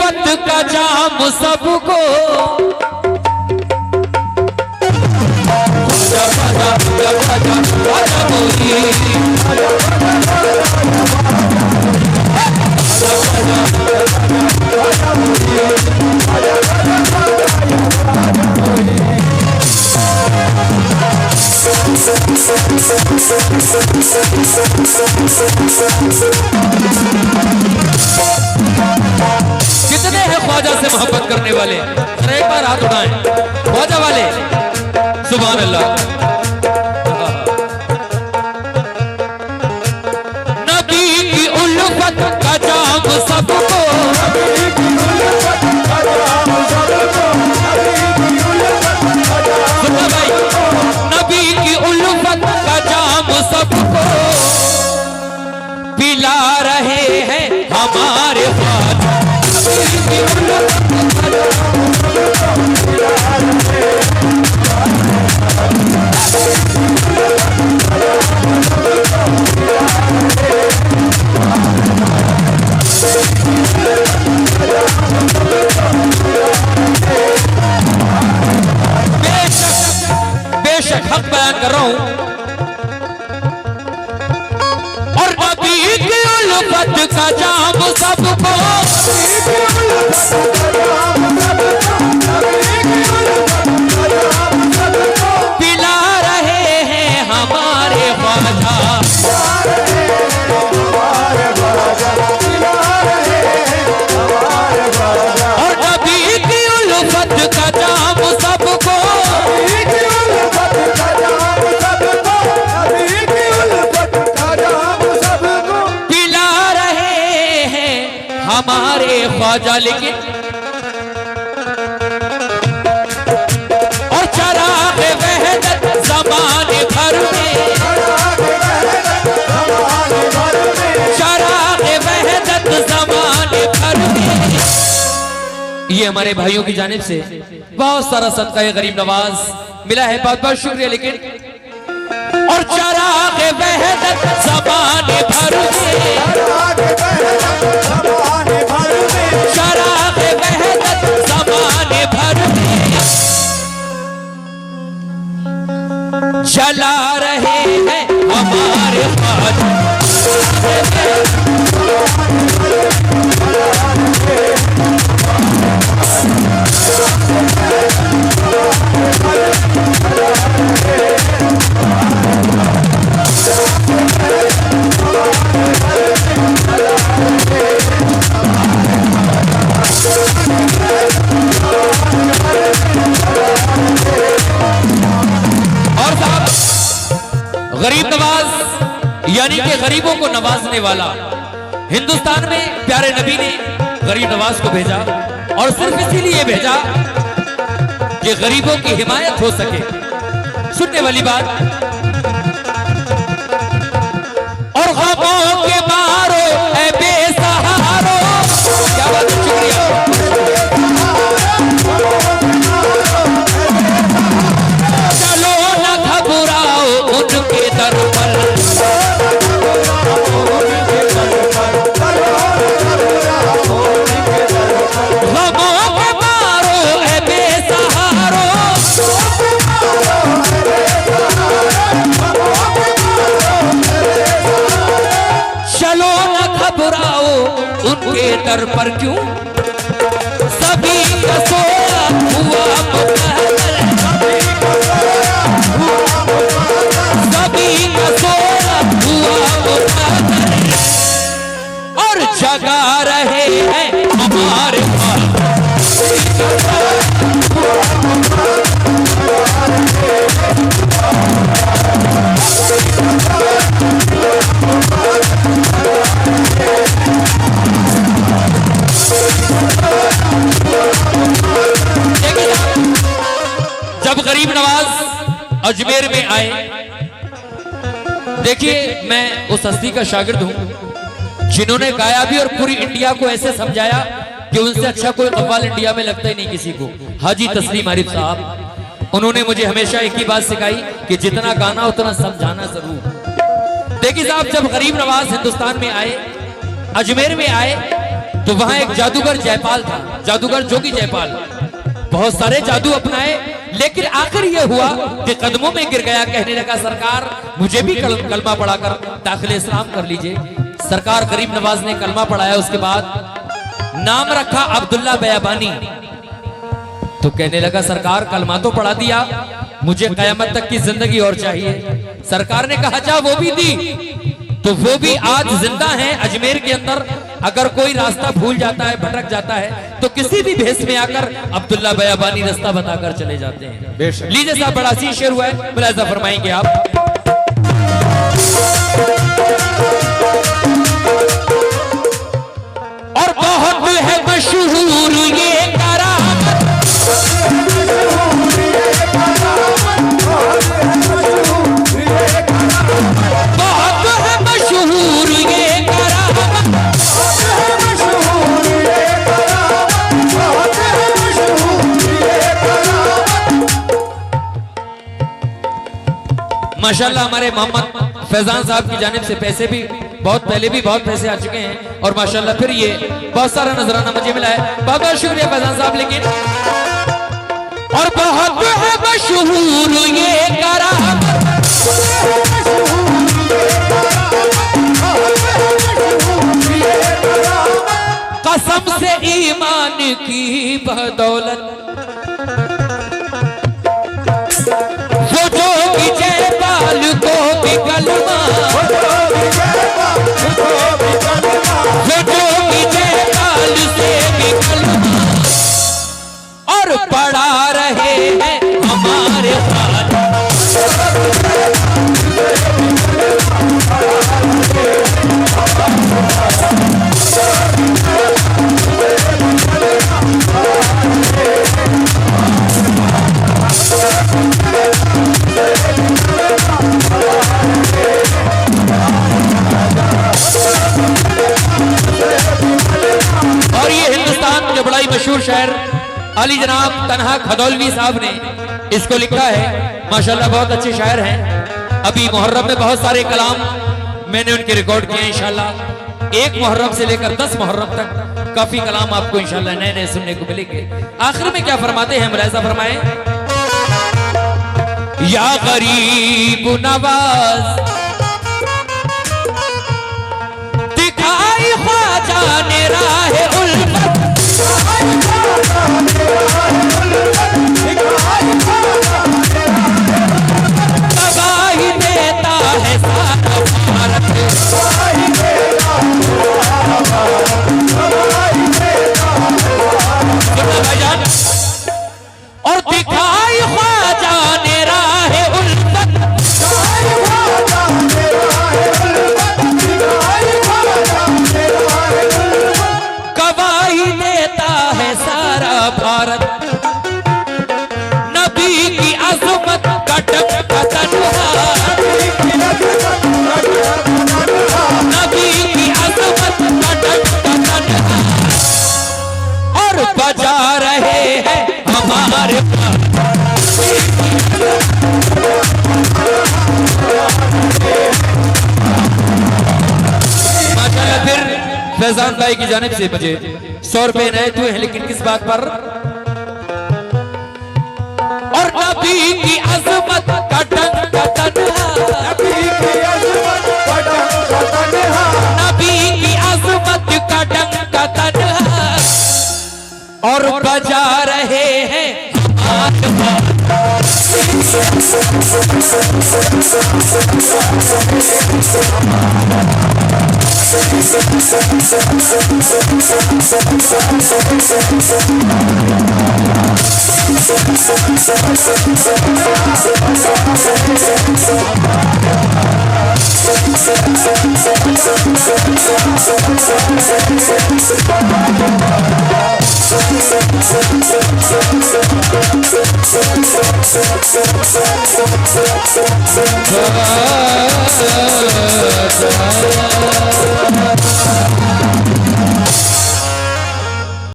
उल्फत का जाम सबको कितने हैं ख्वाजा से मोहब्बत करने वाले? जरा एक बार हाथ उठाएं ख्वाजा वाले। सुभान अल्लाह। नबी की उल्फत का जाम सबको, सुना भाई, नबी की उल्फत का जाम सबको पिला रहे हैं हमारे ख्वाजा। बेशक हक बयान कर रहा हूं। और नबी की उल्फत का जाम सबको पिला रहे हैं हमारे ख्वाजा। और नबी की उल्फत का जाम सबको पिला रहे हैं हमारे ख्वाजा। लेकिन और चराग़ वहदत ज़माने भर में, चराग़ वहदत ज़माने भर में, ये हमारे भाइयों की जानिब से बहुत सारा सदका गरीब नवाज मिला है, बहुत बहुत शुक्रिया। लेकिन और चराग़ वहदत ज़माने भर में, चराग़ वहदत ज़माने भर में जला रहे हैं हमारे ख्वाजा। और साहब, गरीब नवाज यानी कि गरीबों को नवाजने वाला, हिंदुस्तान में प्यारे नबी ने गरीब नवाज को भेजा और सिर्फ इसीलिए भेजा कि गरीबों की हिमायत हो सके। सुनने वाली बात। और ग़मों के मारो ऐ बेसहारो, क्या बात है, शुक्रिया। चलो न घबराओ उनके दर पर, ग़मों के मारो ऐ बेसहारो, चलो न घबराओ उनके दर पर। क्यों? सभी का सोया हुआ मुक़द्दर, सभी का सोया हुआ मुक़द्दर, और जगा रहे हैं हमारे जब गरीब नवाज अजमेर में आए, देखिए मैं उस हस्ती का शागिर्द हूं जिन्होंने गाया भी और पूरी इंडिया को ऐसे समझाया कि उनसे अच्छा कोई कव्वाल इंडिया में लगता ही नहीं किसी को। हाजी तस्लीम आरिफ साहब, उन्होंने मुझे हमेशा एक ही बात सिखाई कि जितना गाना उतना समझाना जरूर। देखिए साहब, जब गरीब नवाज हिंदुस्तान में आए, अजमेर में आए, तो वहां एक जादूगर जयपाल था, जादूगर जोगी जयपाल। बहुत सारे जादू अपनाए, लेकिन आखिर यह हुआ कि कदमों में गिर गया। कहने लगा सरकार मुझे भी कलमा पढ़ाकर दाखिल इस्लाम कर लीजिए। सरकार गरीब नवाज ने कलमा पढ़ाया, उसके बाद नाम रखा अब्दुल्ला बयाबानी। तो कहने लगा सरकार कलमा तो पढ़ा दिया, मुझे कयामत तक की जिंदगी और चाहिए। सरकार ने कहा जा वो भी दी, तो वो भी आज जिंदा हैं अजमेर के अंदर। अगर कोई रास्ता भूल जाता है, भटक जाता है, तो किसी भी भेष में आकर अब्दुल्ला बयाबानी रास्ता बताकर चले जाते हैं। लीजिए साहब, बड़ा सी शेर हुआ है, मुलाहिजा फरमाएंगे आप। और बहुत है मशहूर ये करामत, बहुत है मशहूर ये करामत, माशाल्लाह हमारे मोहम्मद फैजान साहब की जानिब से पैसे भी बहुत पहले भी बहुत पैसे आ चुके हैं, और माशाल्लाह फिर ये बहुत सारा नजराना मुझे मिला है। बहुत बहुत शुक्रिया फैजान साहब। लेकिन और बहुत है मशहूर ये करामत, कसम से ईमान की बदौलत, वो जोगी जयपाल को भी कलमा, वो जोगी जयपाल से भी कलमा, और पढ़ा रहे हैं हमारे साथ। और ये हिंदुस्तान के बड़ा ही मशहूर शायर अली जनाब तन्हा खदौलवी साहब ने इसको लिखा है। माशाल्लाह बहुत अच्छे शायर हैं। अभी मुहर्रम में बहुत सारे कलाम मैंने उनके रिकॉर्ड किए हैं। इंशाल्लाह 1 मुहर्रम से लेकर 10 मुहर्रम तक काफी कलाम आपको इंशाल्लाह नए नए सुनने को मिलेंगे। आखिर में क्या फरमाते हैं, मुलाहिजा फरमाएं। या गरीब नवाज दिखाई ख्वाजा ने राहे उल्फत, तबाही देता है सारा भारत, और दिखाई ख्वाजा ने राहे उल्फत, गवाही देता है सारा भारत। नबी की अज़मत का टक्का तन्हा, नबी की अज़मत का टक्का तन्हा, और बजा रहे हैं हमारे माशाल्लाह। फिर फैजान भाई की जानिब से मुझे 100 रुपए नए हुए हैं, लेकिन किस बात पर? और नबी की अज़मत का टक्का तन्हा, नबी की अज़मत का टक्का तन्हा, नबी की अज़मत का टक्का तन्हा, और बजा रहे हैं